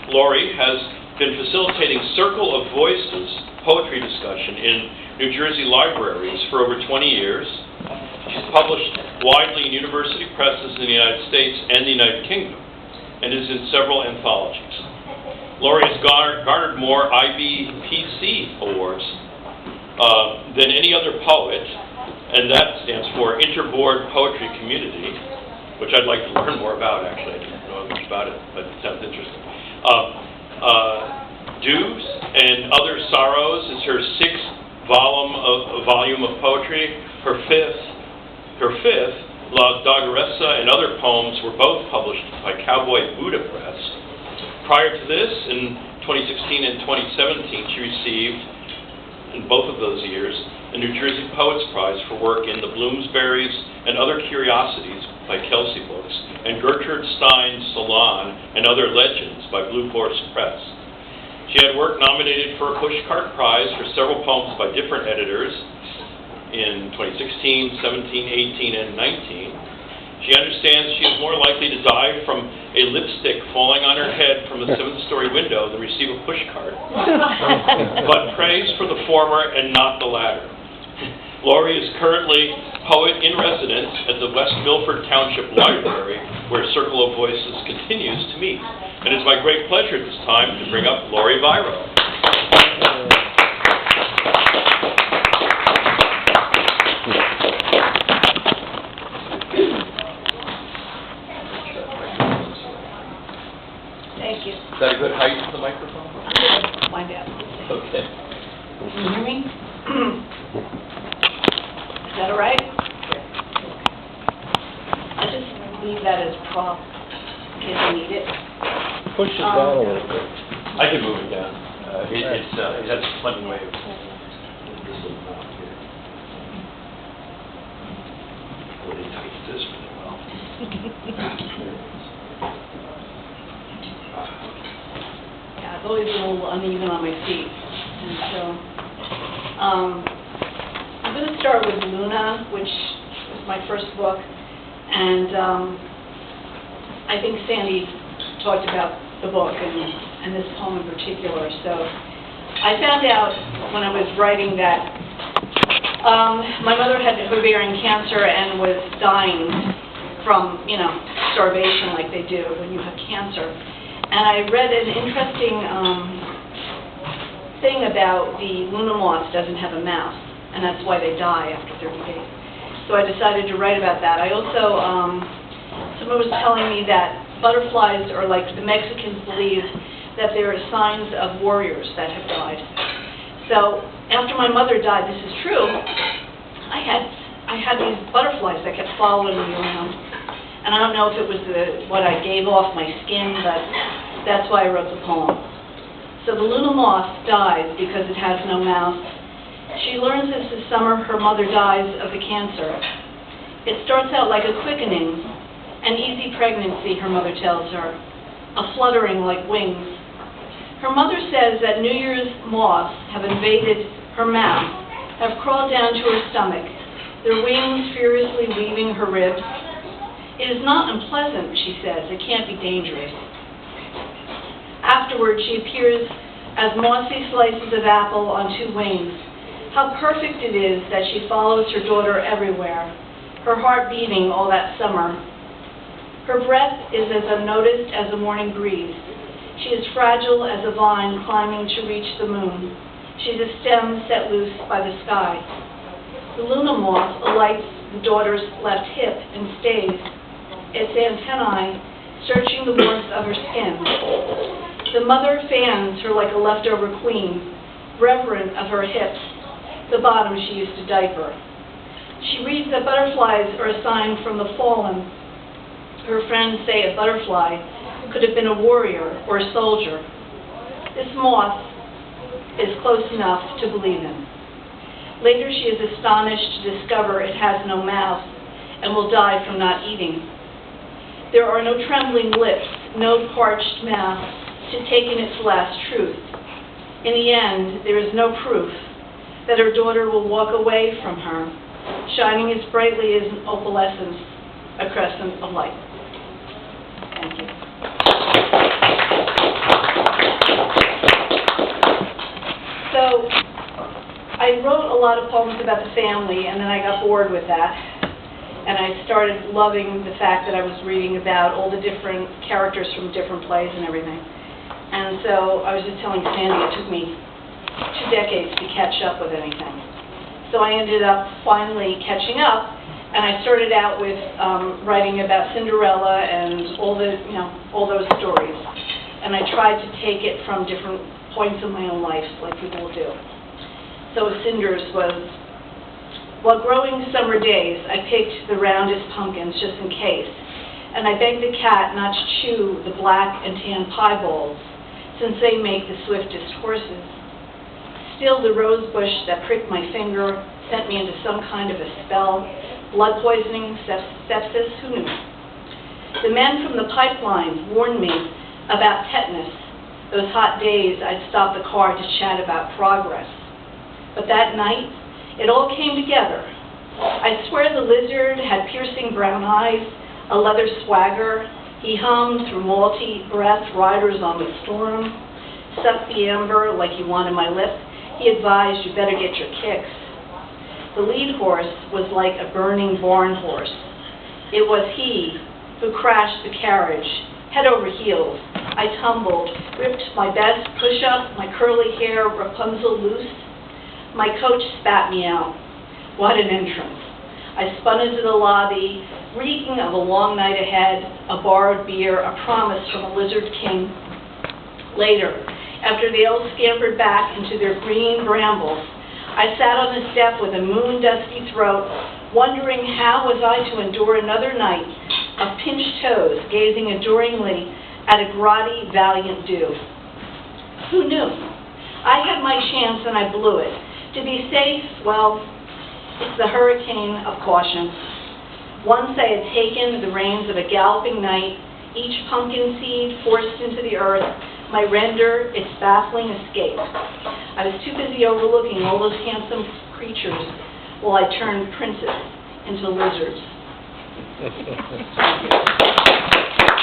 Laurie has been facilitating Circle of Voices poetry discussion in New Jersey libraries for over 20 years. She's published widely in university presses in the United States and the United Kingdom, and is in several anthologies. Laurie has garnered more IBPC awards than any other poet, and that stands for Interboard Poetry Community, which I'd like to learn more about, actually. I didn't know much about it, but it sounds interesting. Dews and Other Sorrows is her sixth volume of poetry. Her fifth, La Dogaressa and Other Poems, were both published by Cowboy Buddha Press. Prior to this, in 2016 and 2017, she received, in both of those years, the New Jersey Poets Prize for work in The Bloomsburys and Other Curiosities by Kelsey Books, and Gertrude Stein's Salon and Other Legends by Blue Horse Press. She had work nominated for a Pushcart Prize for several poems by different editors in 2016, 17, 18, and 19. She understands she is more likely to die from a lipstick falling on her head from a 7th-story window than receive a pushcart, but prays for the former and not the latter. Laurie is currently poet in residence at the West Milford Township Library, where Circle of Voices continues to meet. And it's my great pleasure at this time to bring up Laurie Byro. Thank you. Is that a good height for the microphone? I'm going to find out. Okay. Can you hear me? Is that all right? I just leave that as prop in case I need it. Push it down a little bit. I can move it down. It has plenty of weight. This little mount here. Really tight this really well. Yeah, I've always been a little uneven on my feet. And so, I'm going to start with Luna, which is my first book. And I think Sandy talked about the book and this poem in particular. So I found out when I was writing that my mother had ovarian cancer and was dying from, starvation like they do when you have cancer. And I read an interesting thing about the Luna moth doesn't have a mouth, and that's why they die after 30 days. So I decided to write about that. I also, someone was telling me that butterflies, or like the Mexicans believe that they are signs of warriors that have died. So after my mother died, this is true, I had these butterflies that kept following me around. And I don't know if it was what I gave off my skin, but that's why I wrote the poem. So the Luna moth dies because it has no mouth. She learns this summer her mother dies of the cancer. It starts out like a quickening, an easy pregnancy, her mother tells her, a fluttering like wings. Her mother says that New Year's moths have invaded her mouth, have crawled down to her stomach, their wings furiously weaving her ribs. It is not unpleasant, she says. It can't be dangerous. Afterward, she appears as mossy slices of apple on two wings. How perfect it is that she follows her daughter everywhere, her heart beating all that summer. Her breath is as unnoticed as a morning breeze. She is fragile as a vine climbing to reach the moon. She's a stem set loose by the sky. The Luna moth alights the daughter's left hip and stays, its antennae searching the warmth of her skin. The mother fans her like a leftover queen, reverent of her hips, the bottom she used to diaper. She reads that butterflies are a sign from the fallen. Her friends say a butterfly could have been a warrior or a soldier. This moth is close enough to believe in. Later she is astonished to discover it has no mouth and will die from not eating. There are no trembling lips, no parched mouth to take in its last truth. In the end, there is no proof that her daughter will walk away from her, shining as brightly as an opalescence, a crescent of light. Thank you. lot of poems about the family, and then I got bored with that. And I started loving the fact that I was reading about all the different characters from different plays and everything. And so I was just telling Sandy it took me 2 decades to catch up with anything. So I ended up finally catching up, and I started out with writing about Cinderella and all those stories. And I tried to take it from different points in my own life, like people do. So Cinders was, while growing summer days, I picked the roundest pumpkins just in case, and I begged the cat not to chew the black and tan piebalds, since they make the swiftest horses. Still, the rose bush that pricked my finger sent me into some kind of a spell, blood poisoning, sepsis, who knew? The men from the pipeline warned me about tetanus. Those hot days, I'd stop the car to chat about progress. But that night, it all came together. I swear the lizard had piercing brown eyes, a leather swagger. He hummed through malty breath, riders on the storm. Sucked the amber like you wanted my lip. He advised you better get your kicks. The lead horse was like a burning barn horse. It was he who crashed the carriage, head over heels. I tumbled, ripped my best push-up, my curly hair Rapunzel loose. My coach spat me out. What an entrance. I spun into the lobby, reeking of a long night ahead, a borrowed beer, a promise from a lizard king. Later, after they all scampered back into their green brambles, I sat on the step with a moon-dusty throat, wondering how was I to endure another night of pinched toes, gazing adoringly at a grotty, valiant dew. Who knew? I had my chance and I blew it. To be safe, well, it's the hurricane of caution. Once I had taken the reins of a galloping night, each pumpkin seed forced into the earth, my render its baffling escape. I was too busy overlooking all those handsome creatures while I turned princess into lizards.